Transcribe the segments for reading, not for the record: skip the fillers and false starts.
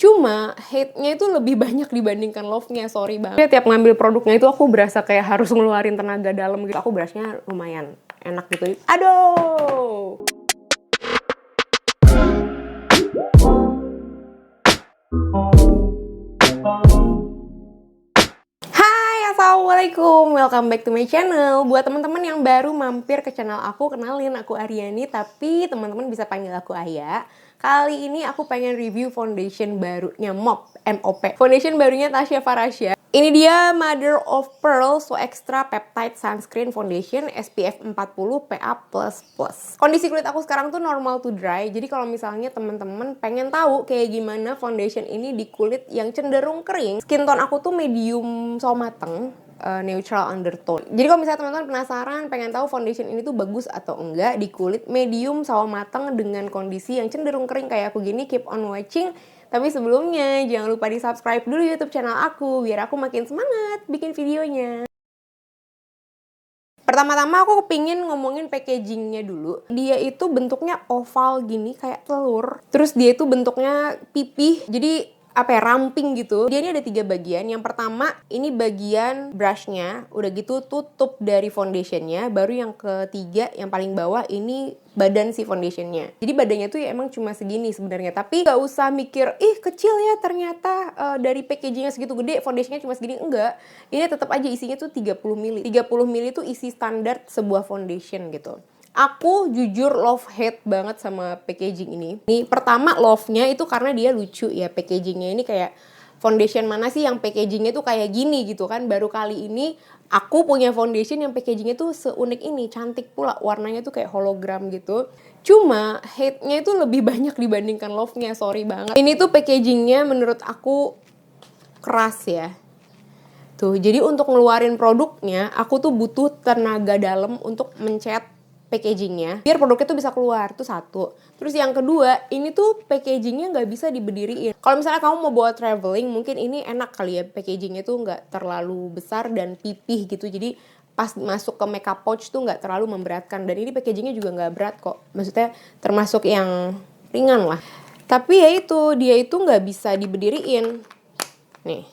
Cuma hate-nya itu lebih banyak dibandingkan love-nya, sorry banget. Tiap ngambil produknya itu aku berasa kayak harus ngeluarin tenaga dalam gitu. Aku brushnya lumayan enak gitu. Aduh! Hai, assalamualaikum, welcome back to my channel. Buat teman-teman yang baru mampir ke channel aku, kenalin aku Aryani, tapi teman-teman bisa panggil aku Aya. Kali ini aku pengen review foundation barunya MOP. Foundation barunya Tasya Farasya. Ini dia Mother of Pearl So Extra Peptide Sunscreen Foundation SPF 40 PA++. Kondisi kulit aku sekarang tuh normal to dry. Jadi kalau misalnya teman-teman pengen tahu kayak gimana foundation ini di kulit yang cenderung kering, skin tone aku tuh medium sawo mateng, neutral undertone. Jadi kalau misalnya teman-teman penasaran pengen tahu foundation ini tuh bagus atau enggak di kulit medium sawo mateng dengan kondisi yang cenderung kering kayak aku gini, keep on watching. Tapi sebelumnya jangan lupa di subscribe dulu YouTube channel aku biar aku makin semangat bikin videonya. Pertama-tama aku kepingin ngomongin packagingnya dulu. Dia itu bentuknya oval gini kayak telur. Terus dia itu bentuknya pipih. Jadi ramping gitu. Dia ini ada 3 bagian. Yang pertama ini bagian brushnya. Udah gitu tutup dari foundationnya. Baru yang ketiga yang paling bawah ini badan si foundationnya. Jadi badannya tuh ya emang cuma segini sebenarnya. Tapi gak usah mikir, kecil ya ternyata dari packagingnya segitu gede, foundationnya cuma segini. Enggak. Ini tetap aja isinya tuh 30 ml. 30 ml itu isi standar sebuah foundation gitu. Aku jujur love-hate banget sama packaging ini. Nih, pertama love-nya itu karena dia lucu ya packagingnya ini kayak foundation mana sih yang packagingnya tuh kayak gini gitu kan. Baru kali ini aku punya foundation yang packagingnya tuh seunik ini. Cantik pula, warnanya tuh kayak hologram gitu. Cuma hate-nya itu lebih banyak dibandingkan love-nya, sorry banget. Ini tuh packagingnya menurut aku keras ya. Tuh, jadi untuk ngeluarin produknya, aku tuh butuh tenaga dalam untuk mencet packagingnya biar produknya tuh bisa keluar, tuh satu. Terus yang kedua, ini tuh packagingnya nggak bisa diberdiriin. Kalau misalnya kamu mau bawa traveling, mungkin ini enak kali ya, packagingnya tuh nggak terlalu besar dan pipih gitu. Jadi pas masuk ke makeup pouch tuh nggak terlalu memberatkan. Dan ini packagingnya juga nggak berat kok. Maksudnya termasuk yang ringan lah. Tapi ya itu, dia itu nggak bisa diberdiriin. Nih.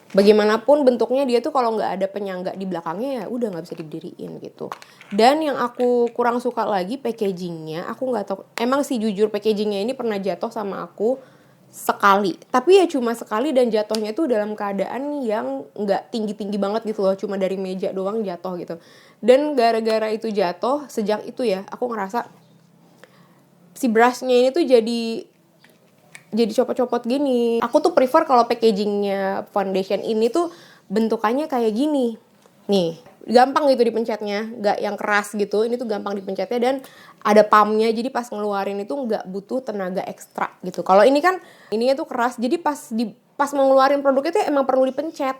Bagaimanapun bentuknya dia tuh kalau nggak ada penyangga di belakangnya ya udah nggak bisa diberdiriin gitu. Dan yang aku kurang suka lagi packagingnya, aku nggak tahu. Emang sih jujur packagingnya ini pernah jatuh sama aku sekali. Tapi ya cuma sekali dan jatuhnya tuh dalam keadaan yang nggak tinggi-tinggi banget gitu loh. Cuma dari meja doang jatuh gitu. Dan gara-gara itu jatuh, sejak itu ya aku ngerasa si brushnya ini tuh jadi copot-copot gini. Aku tuh prefer kalau packagingnya foundation ini tuh bentukannya kayak gini. Nih, gampang gitu dipencetnya, nggak yang keras gitu. Ini tuh gampang dipencetnya dan ada pumpnya. Jadi pas ngeluarin itu nggak butuh tenaga ekstra gitu. Kalau ini kan ininya tuh keras. Jadi pas mau ngeluarin produknya tuh emang perlu dipencet.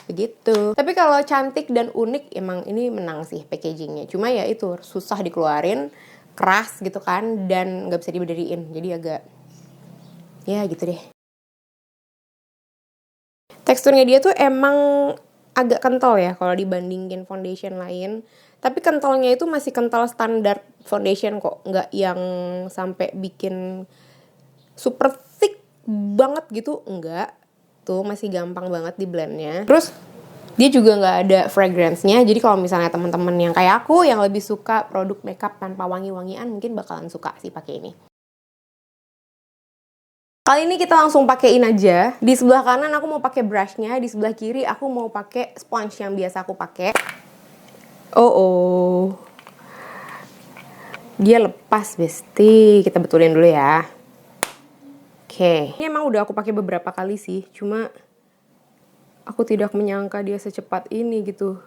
Begitu. Tapi kalau cantik dan unik emang ini menang sih packagingnya. Cuma ya itu susah dikeluarin, keras gitu kan dan nggak bisa diberdiriin. Jadi agak ya gitu deh. Teksturnya dia tuh emang agak kental ya kalau dibandingin foundation lain. Tapi kentalnya itu masih kental standar foundation kok. Nggak yang sampai bikin super thick banget gitu. Enggak. Tuh masih gampang banget di blendnya. Terus dia juga nggak ada fragrance-nya. Jadi kalau misalnya teman-teman yang kayak aku yang lebih suka produk makeup tanpa wangi-wangian mungkin bakalan suka sih pakai ini. Kali ini kita langsung pakein aja. Di sebelah kanan aku mau pakai brushnya, di sebelah kiri aku mau pakai sponge yang biasa aku pakai. Dia lepas, besti. Kita betulin dulu ya. Oke. Ini emang udah aku pakai beberapa kali sih, cuma aku tidak menyangka dia secepat ini gitu.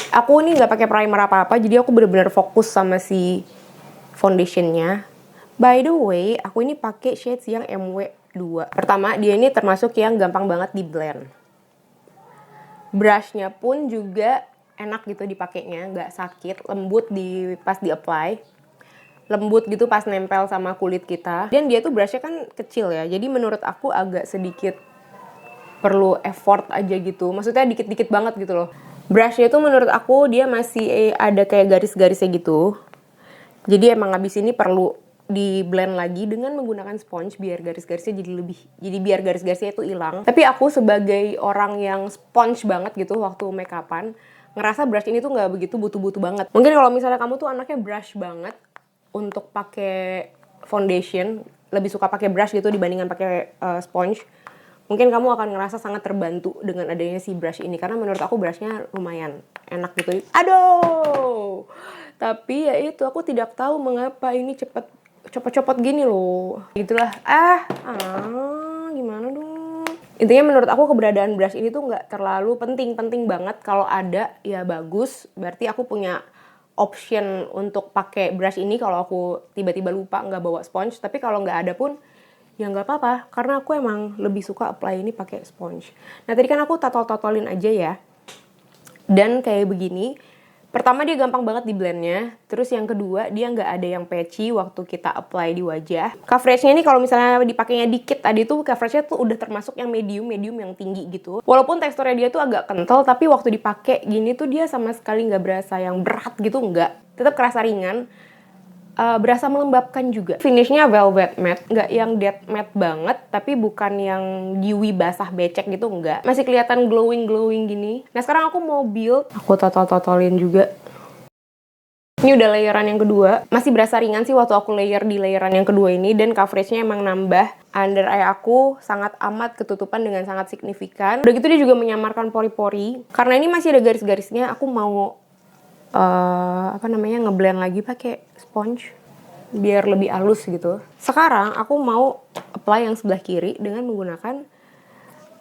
Aku ini nggak pakai primer apa-apa, jadi aku benar-benar fokus sama si foundationnya. By the way, aku ini pakai shades yang MW2. Pertama, dia ini termasuk yang gampang banget di blend. Brushnya pun juga enak gitu dipakainya, nggak sakit, lembut pas di apply. Lembut gitu pas nempel sama kulit kita. Dan dia tuh brushnya kan kecil ya, jadi menurut aku agak sedikit perlu effort aja gitu. Maksudnya dikit-dikit banget gitu loh. Brushnya tuh menurut aku dia masih ada kayak garis-garisnya gitu. Jadi emang abis ini perlu di blend lagi dengan menggunakan sponge biar garis-garisnya jadi biar garis-garisnya itu hilang. Tapi aku sebagai orang yang sponge banget gitu waktu make upan, ngerasa brush ini tuh nggak begitu butuh-butuh banget. Mungkin kalau misalnya kamu tuh anaknya brush banget untuk pakai foundation, lebih suka pakai brush gitu dibandingkan pakai sponge, mungkin kamu akan ngerasa sangat terbantu dengan adanya si brush ini, karena menurut aku brushnya lumayan enak gitu. Aduh, tapi ya itu, aku tidak tahu mengapa ini cepet copot-copot gini loh. Gitulah. Gimana dong. Intinya menurut aku keberadaan brush ini tuh nggak terlalu penting banget. Kalau ada ya bagus, berarti aku punya option untuk pakai brush ini kalau aku tiba-tiba lupa nggak bawa sponge. Tapi kalau nggak ada pun ya nggak apa-apa, karena aku emang lebih suka apply ini pakai sponge. Nah tadi kan aku totol-totolin aja ya. Dan kayak begini. Pertama dia gampang banget di blendnya. Terus yang kedua dia nggak ada yang patchy waktu kita apply di wajah. Coveragenya ini kalau misalnya dipakainya dikit tadi tuh coveragenya tuh udah termasuk yang medium yang tinggi gitu. Walaupun teksturnya dia tuh agak kental, tapi waktu dipakai gini tuh dia sama sekali nggak berasa yang berat gitu, nggak. Tetap kerasa ringan. Berasa melembabkan juga. Finishnya velvet matte, nggak yang dead matte banget, tapi bukan yang dewy basah becek gitu, nggak. Masih kelihatan glowing gini. Nah sekarang aku mau build, aku totol-totolin juga. Ini udah layeran yang kedua, masih berasa ringan sih waktu aku layer di layeran yang kedua ini, dan coveragenya emang nambah. Under eye aku sangat amat ketutupan dengan sangat signifikan. Udah gitu dia juga menyamarkan pori-pori. Karena ini masih ada garis-garisnya, aku mau ngeblend lagi pakai sponge biar lebih halus gitu. Sekarang aku mau apply yang sebelah kiri dengan menggunakan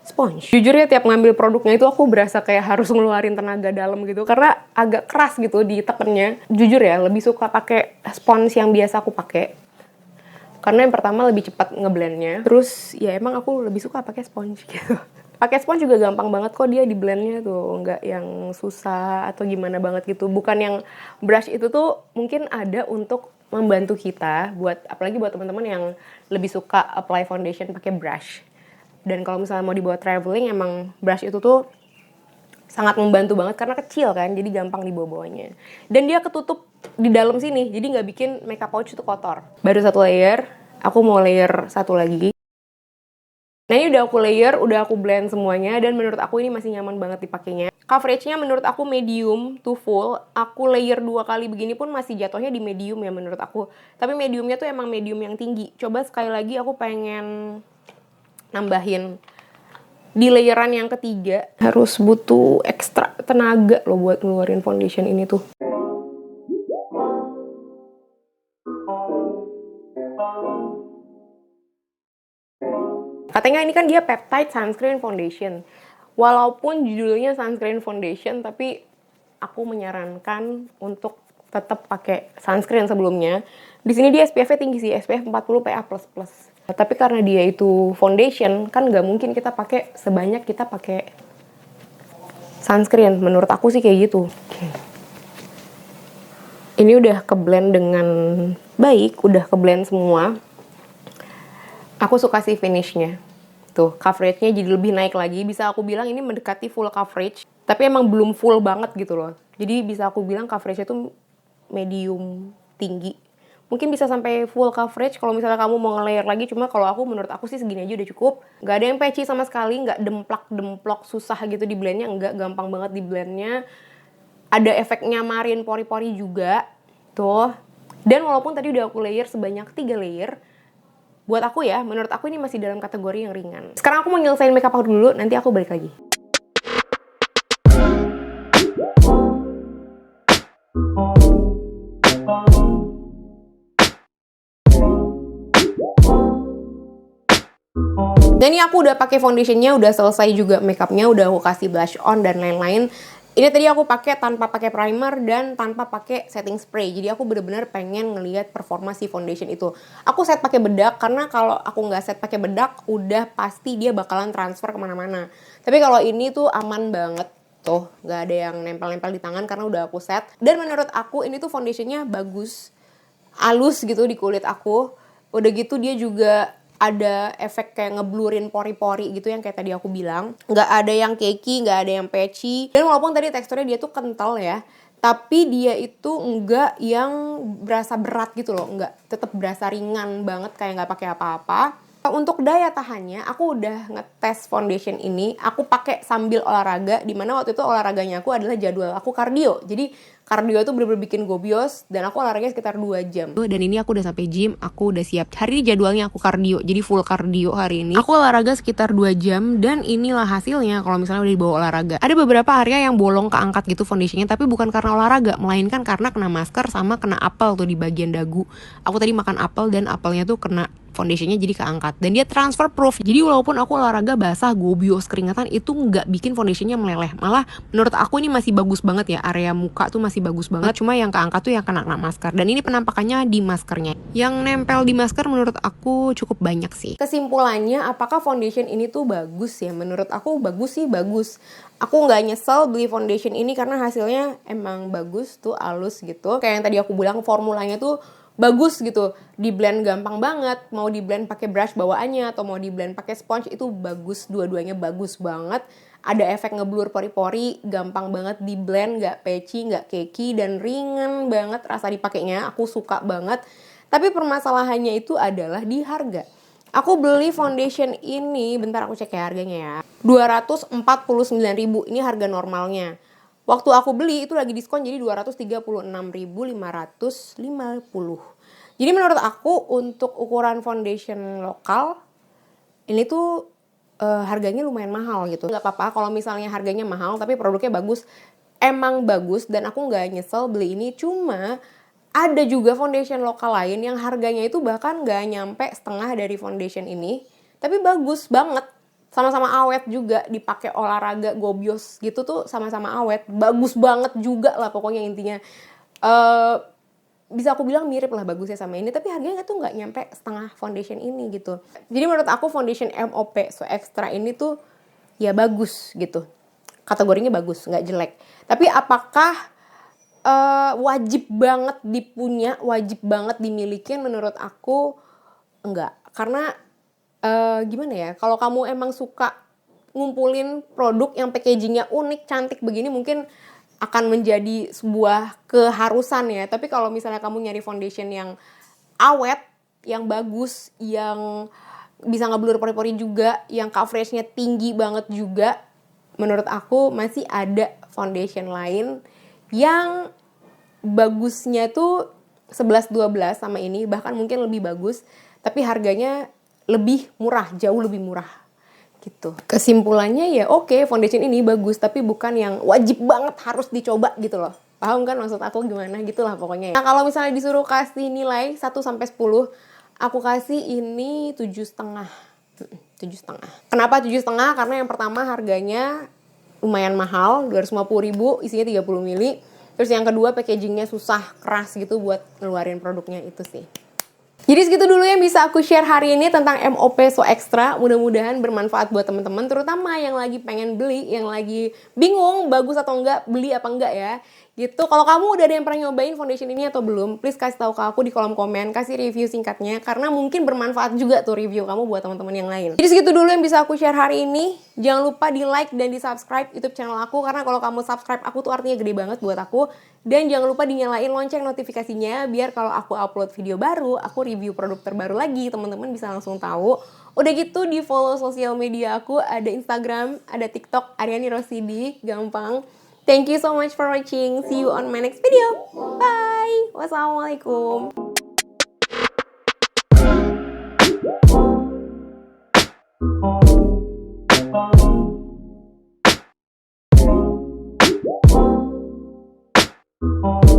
sponge. Jujur ya, tiap ngambil produknya itu aku berasa kayak harus ngeluarin tenaga dalam gitu, karena agak keras gitu ditekennya. Jujur ya, lebih suka pakai sponge yang biasa aku pakai, karena yang pertama lebih cepat ngeblendnya. Terus ya emang aku lebih suka pakai sponge gitu. Pakai sponge juga gampang banget kok dia di blendnya tuh, nggak yang susah atau gimana banget gitu. Bukan yang brush itu tuh mungkin ada untuk membantu kita, apalagi buat teman-teman yang lebih suka apply foundation pakai brush. Dan kalau misalnya mau dibawa traveling, emang brush itu tuh sangat membantu banget karena kecil kan, jadi gampang dibawa-bawanya. Dan dia ketutup di dalam sini, jadi nggak bikin makeup pouch itu kotor. Baru satu layer, aku mau layer satu lagi. Nah ini udah aku layer, udah aku blend semuanya, dan menurut aku ini masih nyaman banget dipakainya. Coveragenya menurut aku medium to full. Aku layer 2 kali begini pun masih jatuhnya di medium ya menurut aku. Tapi mediumnya tuh emang medium yang tinggi. Coba sekali lagi aku pengen nambahin di layeran yang ketiga. Harus butuh ekstra tenaga loh buat ngeluarin foundation ini tuh. Katanya ini kan dia peptide sunscreen foundation. Walaupun judulnya sunscreen foundation, tapi aku menyarankan untuk tetap pakai sunscreen sebelumnya. Di sini dia SPF-nya tinggi sih, SPF 40 PA++. Tapi karena dia itu foundation, kan nggak mungkin kita pakai sebanyak kita pakai sunscreen. Menurut aku sih kayak gitu. Ini udah keblend dengan baik, udah keblend semua. Aku suka sih finishnya. Tuh, coveragenya jadi lebih naik lagi. Bisa aku bilang ini mendekati full coverage. Tapi emang belum full banget gitu loh. Jadi bisa aku bilang coveragenya tuh medium tinggi. Mungkin bisa sampai full coverage kalau misalnya kamu mau nge-layer lagi. Cuma kalau menurut aku sih segini aja udah cukup. Gak ada yang patchy sama sekali. Gak demplak-demplok susah gitu di blendnya. Enggak, gampang banget di blendnya. Ada efeknya marin pori-pori juga. Tuh. Dan walaupun tadi udah aku layer sebanyak 3 layer, buat aku ya, menurut aku ini masih dalam kategori yang ringan. Sekarang aku mau nyelesain makeup aku dulu, nanti aku balik lagi. Dan ini aku udah pakai foundationnya, udah selesai juga makeupnya, udah aku kasih blush on dan lain-lain. Ini tadi aku pakai tanpa pakai primer dan tanpa pakai setting spray. Jadi aku bener-bener pengen ngelihat performa si foundation itu. Aku set pakai bedak karena kalau aku nggak set pakai bedak, udah pasti dia bakalan transfer kemana-mana. Tapi kalau ini tuh aman banget. Tuh, nggak ada yang nempel-nempel di tangan karena udah aku set. Dan menurut aku ini tuh foundationnya bagus, halus gitu di kulit aku. Udah gitu dia juga ada efek kayak ngeblurin pori-pori gitu yang kayak tadi aku bilang. Nggak ada yang cakey, nggak ada yang patchy. Dan walaupun tadi teksturnya dia tuh kental ya, tapi dia itu enggak yang berasa berat gitu loh, enggak, tetap berasa ringan banget kayak nggak pakai apa-apa. Untuk daya tahannya, aku udah ngetes foundation ini, aku pakai sambil olahraga, dimana waktu itu olahraganya aku adalah jadwal aku kardio. Jadi kardio itu bener-bener bikin gobios, dan aku olahraganya sekitar 2 jam. Dan ini aku udah sampai gym, aku udah siap. Hari ini jadwalnya aku kardio, jadi full kardio hari ini. Aku olahraga sekitar 2 jam, dan inilah hasilnya kalau misalnya udah dibawa olahraga. Ada beberapa area yang bolong keangkat gitu foundationnya, tapi bukan karena olahraga, melainkan karena kena masker sama kena apel tuh di bagian dagu. Aku tadi makan apel, dan apelnya tuh kena foundationnya jadi keangkat, dan dia transfer proof. Jadi walaupun aku olahraga basah, gobios, keringetan, itu nggak bikin foundationnya meleleh. Malah menurut aku ini masih bagus banget ya, area muka tuh masih bagus banget. Cuma yang keangkat tuh yang kena masker, dan ini penampakannya di maskernya. Yang nempel di masker menurut aku cukup banyak sih. Kesimpulannya, apakah foundation ini tuh bagus ya? Menurut aku bagus sih, bagus. Aku nggak nyesel beli foundation ini karena hasilnya emang bagus tuh, halus gitu. Kayak yang tadi aku bilang, formulanya tuh bagus gitu, di blend gampang banget, mau di blend pakai brush bawaannya atau mau di blend pakai sponge itu bagus, dua-duanya bagus banget. Ada efek ngeblur pori-pori, gampang banget di blend, nggak patchy, nggak cakey, dan ringan banget rasa dipakainya. Aku suka banget. Tapi permasalahannya itu adalah di harga. Aku beli foundation ini, bentar aku cek ya harganya ya, 249.000, ini harga normalnya. Waktu aku beli itu lagi diskon jadi 236.550. Jadi menurut aku untuk ukuran foundation lokal ini tuh harganya lumayan mahal gitu. Gak apa-apa kalau misalnya harganya mahal tapi produknya bagus. Emang bagus, dan aku gak nyesel beli ini. Cuma ada juga foundation lokal lain yang harganya itu bahkan gak nyampe setengah dari foundation ini, tapi bagus banget. Sama-sama awet juga, dipakai olahraga gobios gitu tuh sama-sama awet. Bagus banget juga lah pokoknya intinya. Bisa aku bilang mirip lah bagusnya sama ini, tapi harganya tuh nggak nyampe setengah foundation ini gitu. Jadi menurut aku foundation MOP So Extra ini tuh ya bagus gitu. Kategorinya bagus, nggak jelek. Tapi apakah wajib banget dipunya, wajib banget dimilikin? Menurut aku enggak. Karena gimana ya, kalau kamu emang suka ngumpulin produk yang packagingnya unik, cantik begini, mungkin akan menjadi sebuah keharusan ya. Tapi kalau misalnya kamu nyari foundation yang awet, yang bagus, yang bisa ngeblur pori-pori juga, yang coveragenya tinggi banget juga, menurut aku masih ada foundation lain yang bagusnya tuh 11-12 sama ini, bahkan mungkin lebih bagus, tapi harganya lebih murah, jauh lebih murah gitu. Kesimpulannya ya oke, foundation ini bagus, tapi bukan yang wajib banget harus dicoba gitu loh. Paham kan maksud aku gimana gitu lah pokoknya ya. Nah kalau misalnya disuruh kasih nilai 1-10, aku kasih ini 7,5. 7,5. Kenapa 7,5? Karena yang pertama harganya lumayan mahal, 250.000, isinya 30 ml. Terus yang kedua packagingnya susah, keras gitu buat ngeluarin produknya, itu sih. Jadi segitu dulu yang bisa aku share hari ini tentang MOP So Extra. Mudah-mudahan bermanfaat buat teman-teman, terutama yang lagi pengen beli, yang lagi bingung bagus atau enggak, beli apa enggak ya. Gitu. Kalau kamu udah ada yang pernah nyobain foundation ini atau belum, please kasih tahu ke aku di kolom komen, kasih review singkatnya, karena mungkin bermanfaat juga tuh review kamu buat teman-teman yang lain. Jadi segitu dulu yang bisa aku share hari ini. Jangan lupa di like dan di subscribe YouTube channel aku, karena kalau kamu subscribe aku tuh artinya gede banget buat aku. Dan jangan lupa dinyalain lonceng notifikasinya, biar kalau aku upload video baru, aku review produk terbaru lagi, teman-teman bisa langsung tahu. Udah gitu di follow sosial media aku, ada Instagram, ada TikTok, Aryani Rosidi, gampang. Thank you so much for watching. See you on my next video. Bye. Wassalamualaikum. Oh